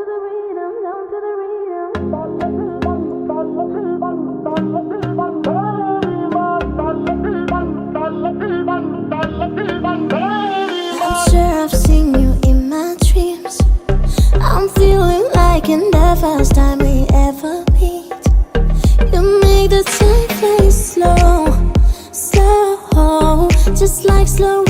the rhythm, down to the rhythm. I'm sure I've seen you in my dreams. I'm feeling like in the first time we ever meet. You make the time fly slow, slow, just like slow.